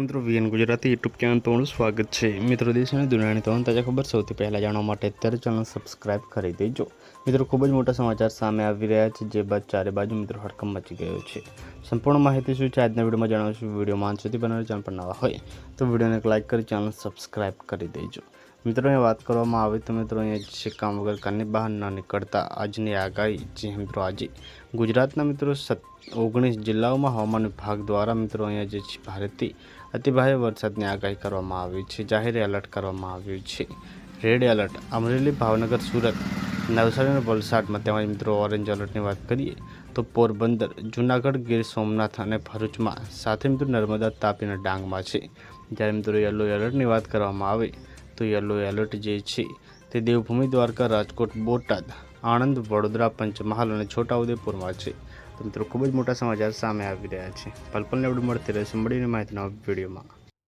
મિત્રો VN Gujarati YouTube channel તમારું સ્વાગત છે। મિત્રો દેશ અને દુનિયાની તમામ તાજા ખબર સૌથી પહેલાં જાણવા માટે અત્યારે ચેનલ સબસ્ક્રાઇબ કરી દેજો। મિત્રો ખૂબ જ મોટા સમાચાર સામે આવી રહ્યા છે, જે બાદ ચારે બાજુ મિત્રો હડકંપ મચી ગયો છે। સંપૂર્ણ માહિતી શું છે આજના વિડીયોમાં જણાવશું। વિડીયોમાં અંત સુધી બનાવવા ચેનલ પર નવા હોય તો વિડીયોને લાઇક કરી ચેનલ સબસ્ક્રાઇબ કરી દેજો। મિત્રો અહીં વાત કરવામાં આવે તો મિત્રો અહીંયા જે કામ વગર ઘરની બહાર ન નીકળતા આજની આગાહી, જે મિત્રો આજે ગુજરાતના મિત્રો 19 જિલ્લાઓમાં હવામાન વિભાગ દ્વારા મિત્રો અહીંયા જે છે ભારેથી અતિભારે વરસાદની આગાહી કરવામાં આવી છે। જાહેર એલર્ટ કરવામાં આવ્યું છે। રેડ એલર્ટ અમરેલી, ભાવનગર, સુરત, નવસારી અને વલસાડમાં, તેમજ મિત્રો ઓરેન્જ એલર્ટની વાત કરીએ તો પોરબંદર, જૂનાગઢ, ગીર સોમનાથ અને ભરૂચમાં, સાથે મિત્રો નર્મદા, તાપી અને ડાંગમાં છે। જ્યારે મિત્રો યલો એલર્ટની વાત કરવામાં આવે તો યલો એલર્ટ જે છે તે દેવભૂમિ, દ્વારકા, રાજકોટ, બોટાદ, આણંદ, વડોદરા, પંચમહાલ અને છોટાઉદેપુરમાં છે। તો મિત્રો ખૂબ જ મોટા સમાચાર સામે આવી રહ્યા છે। પલપલને અપડેટ મળતી રહેશે મળીને માહિતીના વિડીયોમાં।